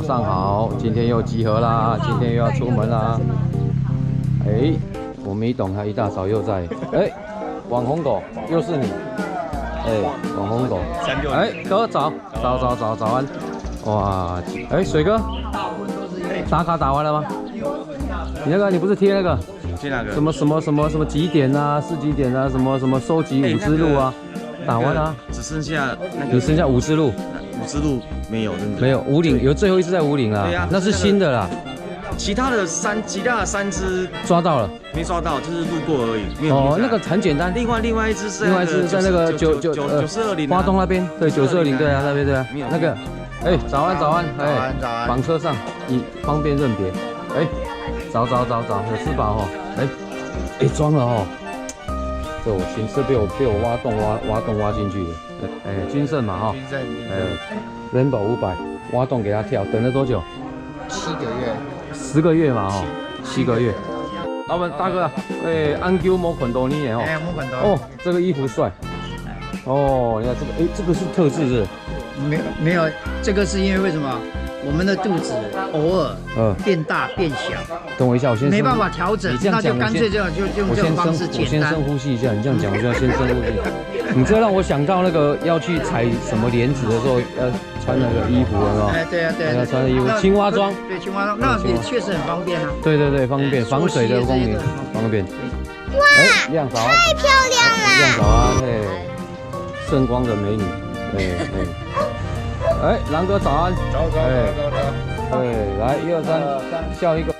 上好，今天又集合啦，今天又要出门啦。哎，我没懂，他一大早又在。哎，网红狗又是你。哎，网红狗。哎，哥早安。哇，哎，水哥，打卡打完了吗？你那个你不是贴那个？贴哪个？什么几点啊，4几点啊，什么收集5之路啊，打完了、啊，只剩下那个。只剩下5之路。5之路没有，真的没有50有最后一只在50啦。对啊，那是新的啦。其他的3只抓到了，没抓到，就是路过而已。没有哦，那个很简单。另外一只是在那个9420花东那边，对9420，对啊那边对啊。那个，哎，早安，哎，绑车上，你方便认别。哎，早，有吃饱哦。哎，装了哦。这我寻思被我挖洞挖进去的。哎，君盛嘛哈。君盛。Rainbow 500，挖洞给他跳，等了多久？7个月。10个月嘛哈，7个月。老板大哥，哎，安 Q 摸捆多尼哦。哎，摸捆多。哦，这个衣服帅。哦，你看这个，哎，这个是特制是？没有，这个是因为为什么？我们的肚子偶尔变大变小。等我一下，我先没办法调整，那就干脆这样就用这种方式简单。我先深呼吸一下，你这样讲，我就要先深呼吸。你这让我想到那个要去采什么莲子的时候，要穿那个衣服，有没有？哎，对啊，要穿的衣服，青蛙装。对，青蛙装，那也确实很方便啊。对，方便，防水的功能，方便。哇，亮早安，太漂亮了！亮早安，嘿，圣光的美女，哎，狼哥早安，早，对，来1、2、3，笑一个。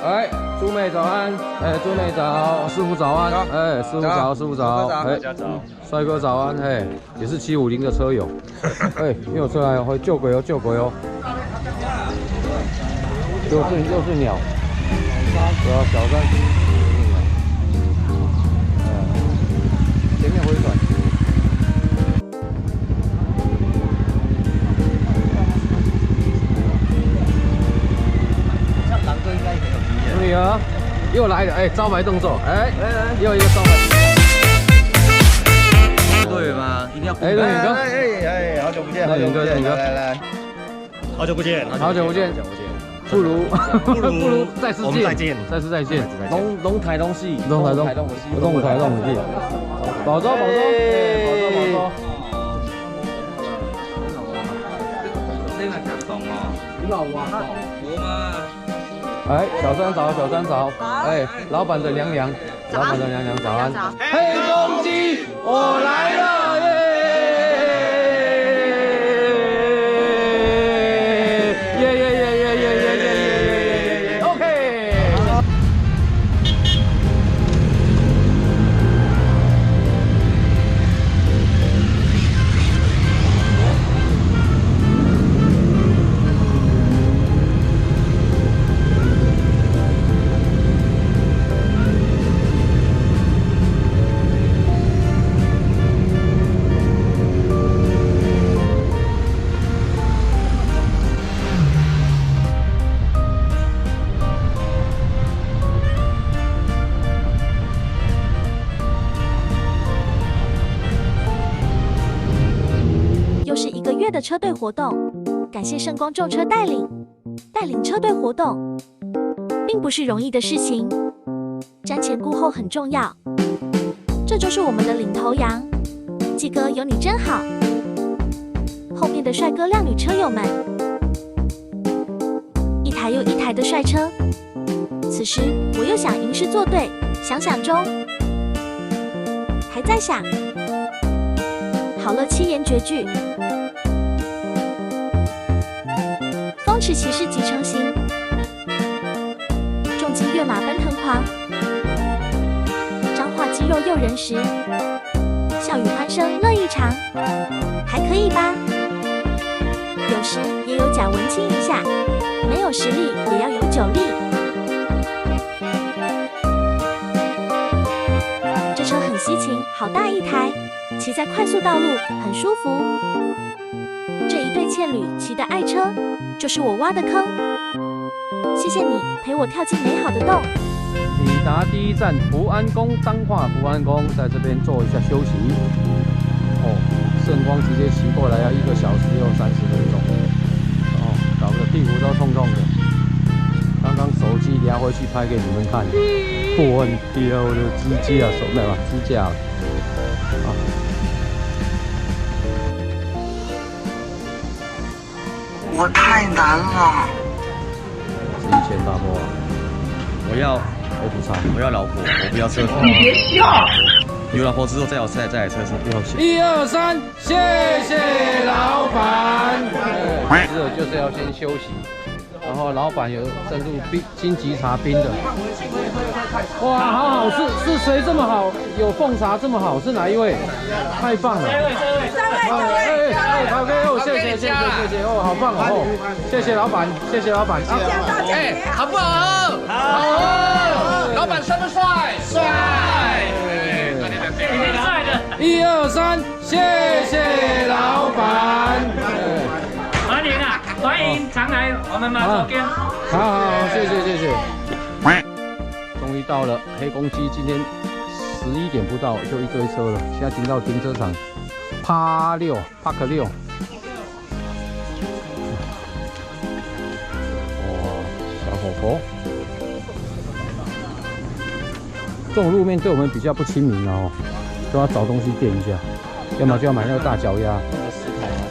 哎，朱妹早安，哎，朱妹早，师傅早安，哎，师傅早，哎，帅哥早安，哎，也是750的车友，哎，又出来会救鬼哦，又是鸟，小山，前面回转。女儿又来了，哎，招牌动作，哎，又一个招牌，对吗？一定要。哎，远哥，哎，好久不见，来，好久不见，不如再次见，龙台东戏，龙台东戏，保州，哎，小三早，哎，老板的娘娘早安，黑公鸡，我来了耶，OK。的车队活动，感谢圣光重车带领车队活动，并不是容易的事情，瞻前顾后很重要。这就是我们的领头羊，季哥有你真好。后面的帅哥靓女车友们，一台又一台的帅车。此时我又想吟诗作对，想中，还在想，好了，7言绝句。风驰骑士即成型，重骑跃马奔腾狂，彰化肌肉诱人时，笑语欢声乐异常，还可以吧？有时也有假文青一下，没有实力也要有酒力。这车很稀奇，好大一台，骑在快速道路很舒服。这一对倩侣骑的爱车，就是我挖的坑。谢谢你陪我跳进美好的洞。抵达第一站福安宫，彰化福安宫，在这边坐一下休息。哦，圣光直接骑过来要1个小时又30分钟。哦，搞个屁股都痛痛的。刚刚手机拿回去拍给你们看，破掉了支架，手没有支架。啊，我太难了。之前大波，我要F 叉，我要老婆，我不要车。你别笑。有老婆之后再有这台车是不要谢。1、2、3，谢谢老板。吃了就是要先休息。然后老板有深入金桔茶冰的，哇，好好，是谁这么好？有奉茶这么好，是哪一位？太棒了！好，谢谢哦，好棒哦，谢谢老板，谢谢老板。好不好喝？好喝。老板帅不帅？帅。一定帅的。1、2、3，谢谢老板。欢迎啊！欢迎常来我们马头店。好，谢谢。终于到了黑公鸡，今天11点不到就一堆车了，现在停到停车场Park 6。哇，小火锅，这种路面对我们比较不亲民哦，都要找东西垫一下，要么就要买那个大脚丫，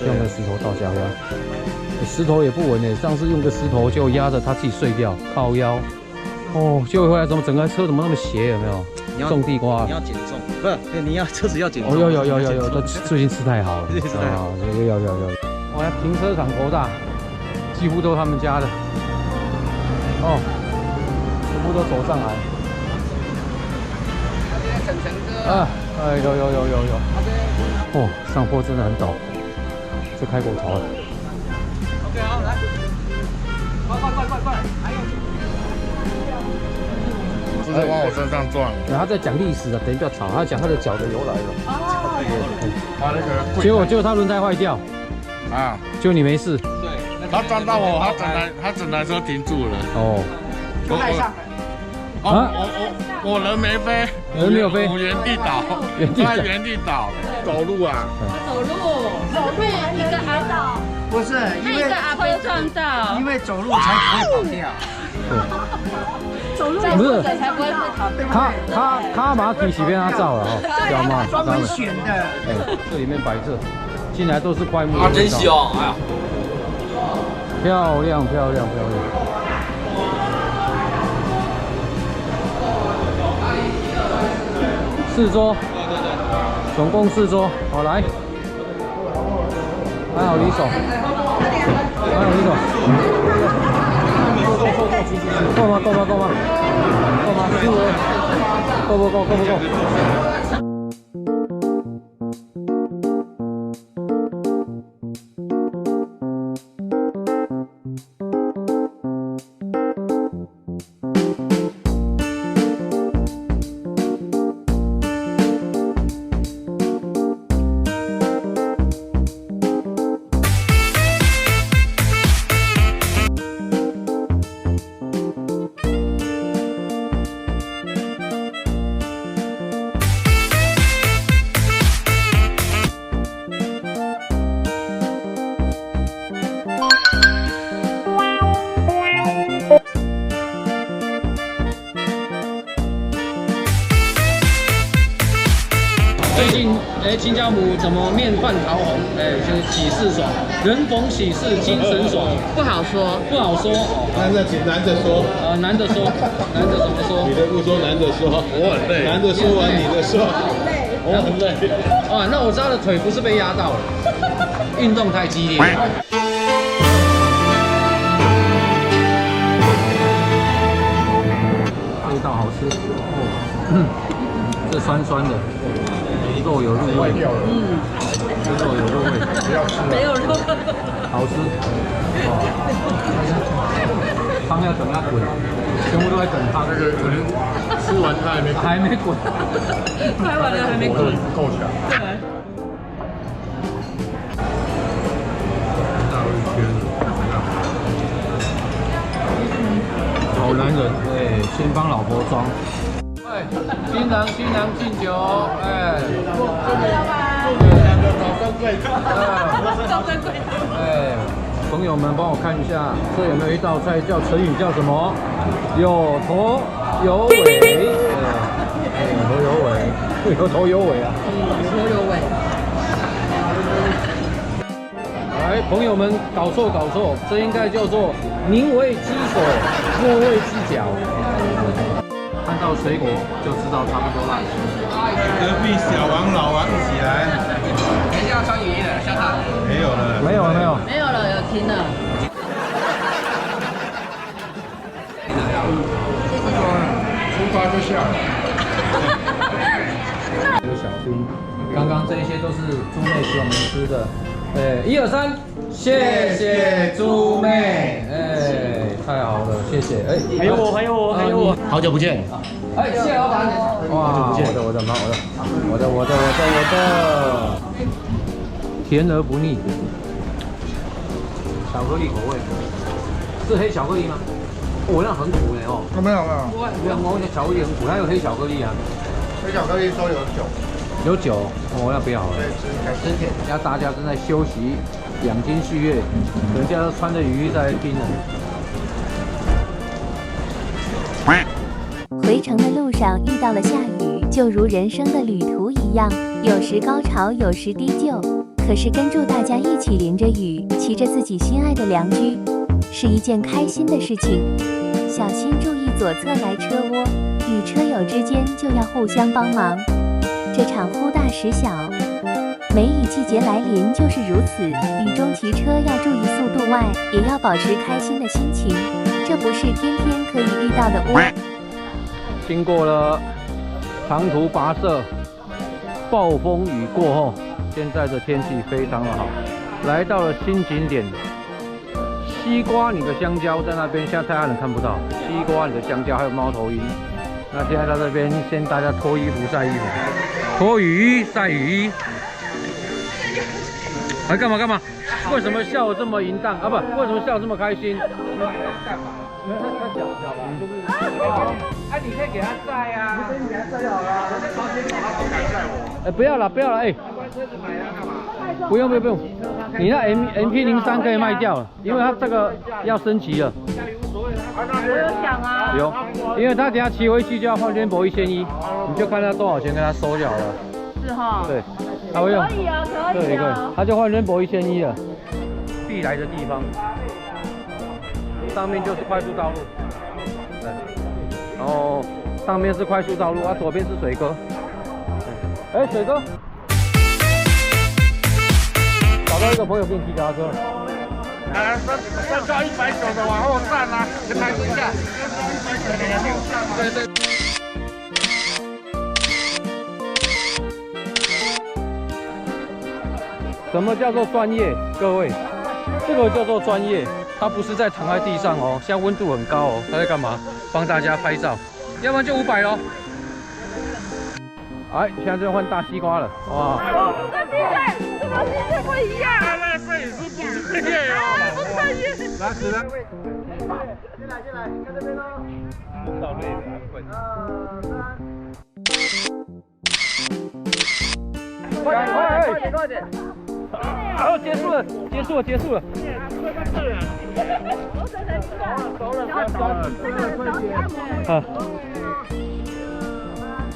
用个石头倒脚丫。石头也不稳诶，上次用个石头就压着它自己碎掉，靠腰。哦，结果回来怎么整个车怎么那么斜？有没有？你要种地瓜，你要减重，不是？你要车子要减重。哦，有，这最近吃太好了。啊，这个要。哇，停车场头大，几乎都是他们家的。哦，全部都走上来。啊，有。哦，上坡真的很陡，这开过头了。OK， 好，来，快，还有。是在往我身上撞。他在讲历史啊，等于不要吵，他讲他的脚的由来了。他那个结果他轮胎坏掉，啊，就你没事。对，他撞到我，他整台车停住了。哦，我人没飞，人没有飞，我原地倒，原地倒，走路啊，走路一个阿倒，不是，因为阿飞撞到，因为走路才不会跑掉。走路不是才不会跑掉。卡马体洗被他照了哈，知道吗？专门选的。哎，这里面摆这，进来都是块木。啊，真香！哎呀，漂亮。4桌，总共4桌，好来，还好离手，够吗？够吗？够不够？最近亲家母怎么面饭桃红？就是喜事爽，人逢喜事精神爽。不好说。那请男的说。男的说，男的怎么说？女的不说，男的说。我很累。男的说完，女的说。我很累。啊，那我知道的腿不是被压到了，运动太激烈。味道好吃哦，这酸酸的。肉有入味，肉有入味，没有肉，好吃。哦，汤要等它滚，全部都在等汤。那个可能吃完它还没滚，拍完了还没滚，够强。对。大热天的，好男人，先帮老婆装。新郎敬酒，真的要吗？两个早生贵子，早生贵子，朋友们帮我看一下，这有没有一道菜叫成语叫什么？有头有尾，有头有尾，有头有尾啊！有头有尾。来，朋友们搞错，这应该叫做宁为鸡手，莫为鸡脚。看到水果就知道差不多了。隔壁小王老王起来。等一下要穿雨衣的，下场。没有了。没有。没有了，有停了。出发就下。有小猪，刚刚这些都是猪妹给我们吃的。1、2、3，谢谢猪妹，太好了，谢谢，还有我，好久不见，谢老板，哇，好久不见，我的，甜而不腻，巧克力口味，是黑巧克力吗？哦，那很苦哦。没有。不要摸，巧克力很苦，它有黑巧克力啊。黑巧克力都有酒。有酒哦，那不要了。对，吃甜。人家大家正在休息，养精蓄锐，人家都穿着雨衣在拼呢。回程的路上遇到了下雨，就如人生的旅途一样，有时高潮，有时低就。可是跟住大家一起淋着雨，骑着自己心爱的良驹，是一件开心的事情。小心注意左侧来车窝，与车友之间就要互相帮忙。这场忽大时小，梅雨季节来临就是如此。雨中骑车要注意速度外，也要保持开心的心情，这不是天天可以遇到的哦。经过了长途跋涉，暴风雨过后，现在的天气非常的好，来到了新景点。西瓜你的香蕉在那边，现在太阳能看不到。西瓜你的香蕉还有猫头鹰。那现在在这边，先大家脱衣服晒衣服，脱雨衣晒雨衣。来干嘛？为什么笑得这么淫荡啊？不，为什么笑得这么开心？他脚吧，就是你可以给他晒啊，你给他晒就好了。他敢晒我？不要了，不用，你那 MP03 可以卖掉了，因为它这个要升级了。我有想啊。有，因为他等下骑回去就要换渊博1100，你就看他多少钱，跟他收就好了。是哈。对，他会用。可以啊，可以啊。他就换渊博1100了。必来的地方，上面就是快速道路，对，然后上面是快速道路啊，左边是水沟。水哥，找到一个朋友给你骑脚踏车了。上到190的往后站啊，看一下。对。什么叫做专业？各位，这个叫做专业，它不是在躺在地上哦，现在温度很高哦，他在干嘛？帮大家拍照，要不然就500咯。现在就换大西瓜了，哇！怎么心情不一样？那摄影师不专业哦，不专业。来，先来，看这边喽。到累了，滚。快点！结束了。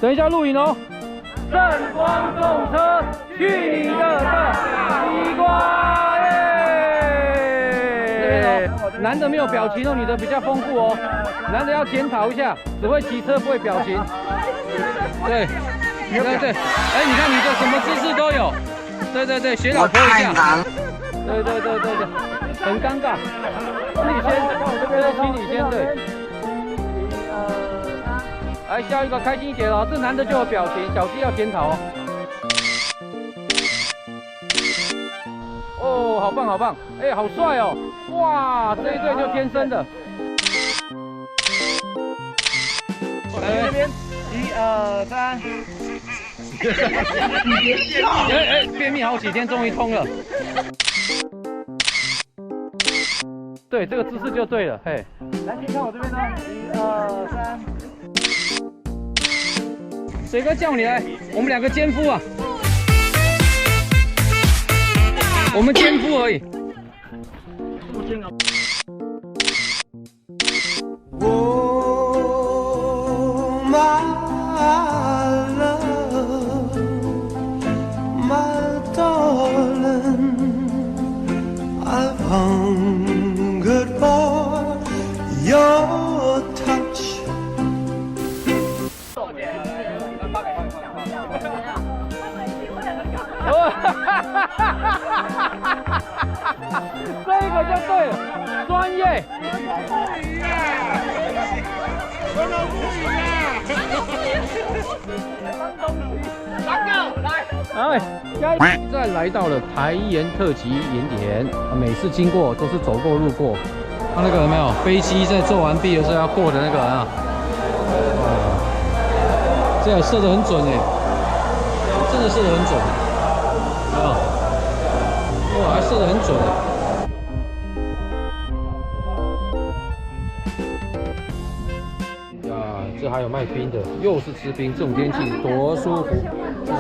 等一下录影哦。圣光重车去你的西瓜耶！男的没有表情哦，女的比较丰富哦。男的要检讨一下，只会骑车不会表情。对，你看你的什么姿势都有。对，学老婆一下。对，很尴尬。请你先对。来下一个开心一点哦，这男的就有表情，小鸡要检讨哦。哦，好棒，好帅哦！哇，这一对就天生的。来这边，1、2、3。你别笑！便秘好几天，终于通了。对，这个姿势就对了，嘿。来，先看我这边呢，1、2、3。水哥叫你来，我们2个奸夫啊！我们奸夫而已。听了。Oh, my love, my darling, I've hungered for your touch. 这个就对了，专业。哎，再来到了台盐特级盐点，每次经过都是走过路过。它那个有没有飞机在做完毕的时候要过的那个啊？这样射得很准哎，真的射得很准。啊，哇，还射得很准。呀，这还有卖冰的，又是吃冰，这种天气多舒服。也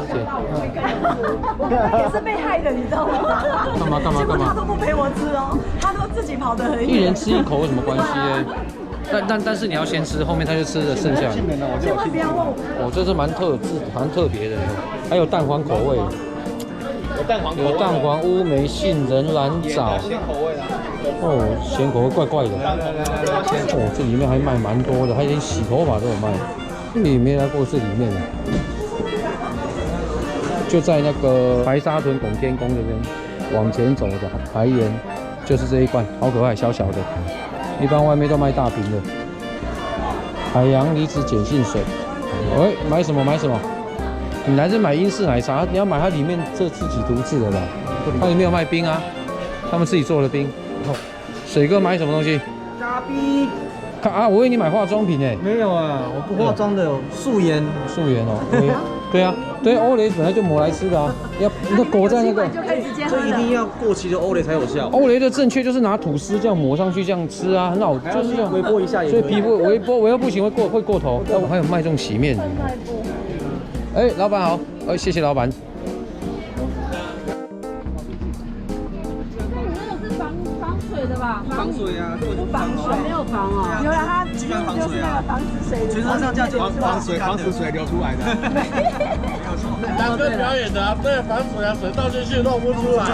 是被害的，你知道吗？干嘛？他都不陪我吃哦，他都自己跑得很远。一人吃一口有什么关系呢？但是你要先吃，后面他就吃了剩下的。千万不要问我。哦，这是蛮特别的，还有蛋黄口味，有蛋黄、乌梅、杏仁、蓝藻。哦，咸口味怪怪的。哦，这里面还卖蛮多的，还连洗头发都有卖。你没来过这里面啊？就在那个白沙屯拱天宫这边，往前走的台盐，就是这一罐，好可爱，小小的。一般外面都卖大瓶的。海洋离子碱性水。喂，买什么？你来这买英式奶茶，你要买它里面这自己独制的吧？它里面有卖冰啊，他们自己做的冰。水哥买什么东西？咖啡。啊，我以为你买化妆品哎。没有啊，我不化妆的，素颜。素颜哦，对啊，对，欧蕾本来就抹来吃的啊，那裹在那个，这一定要过期的欧蕾才有效。欧蕾的正确就是拿吐司这样抹上去这样吃啊，很好，就是这样微波一下也可以。所以皮肤微波不行会过头。还有卖这种洗面乳。哎，老板好，谢谢老板。防水啊，这个就防水，没有防哦。有了，它居然防水啊，防止水全身上下防止水流出来的。当个表演的啊，对，防水啊，水倒进去漏不出来。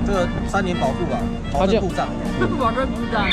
这个3年保护吧，保证故障。保证故障。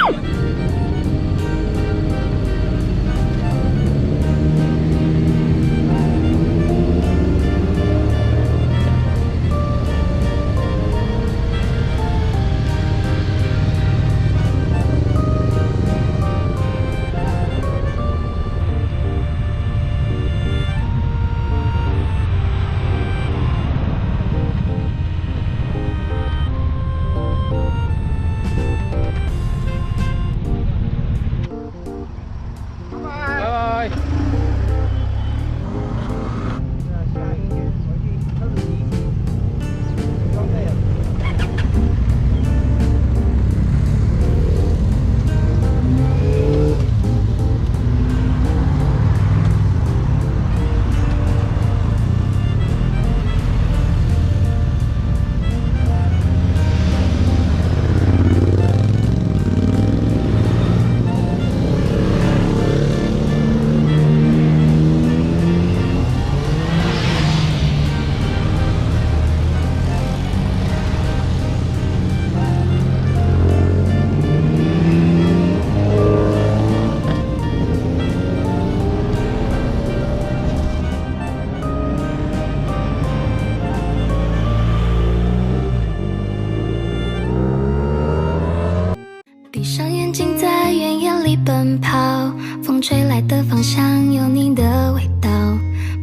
奔跑，风吹来的方向有你的味道，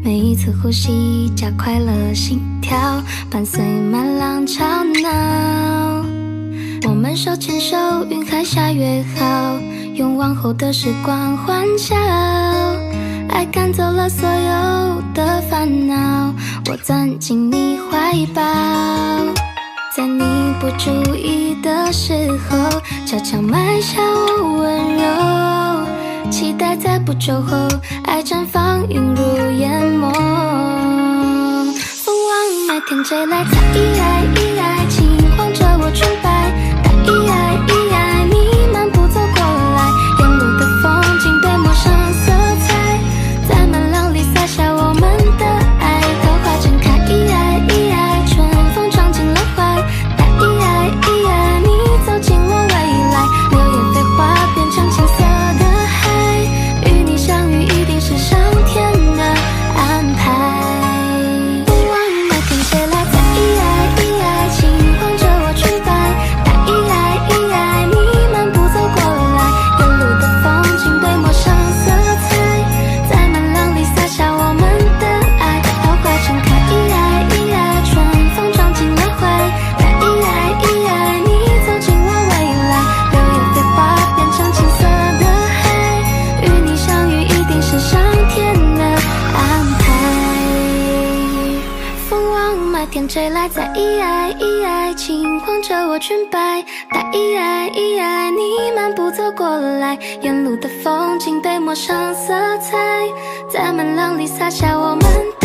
每一次呼吸加快了心跳，伴随满浪潮闹。我们手牵手，云海下约好，用往后的时光欢笑，爱赶走了所有的烦恼，我钻进你怀抱，在你不注意的时候，悄悄埋下我温柔，期待在不久后，爱绽放映入眼眸。风往麦田追来，在意爱，情晃着我纯白，大意吹来，在爱情晃着我裙摆，带爱，你漫步走过来，沿路的风景被抹上色彩，在门廊里洒下我们。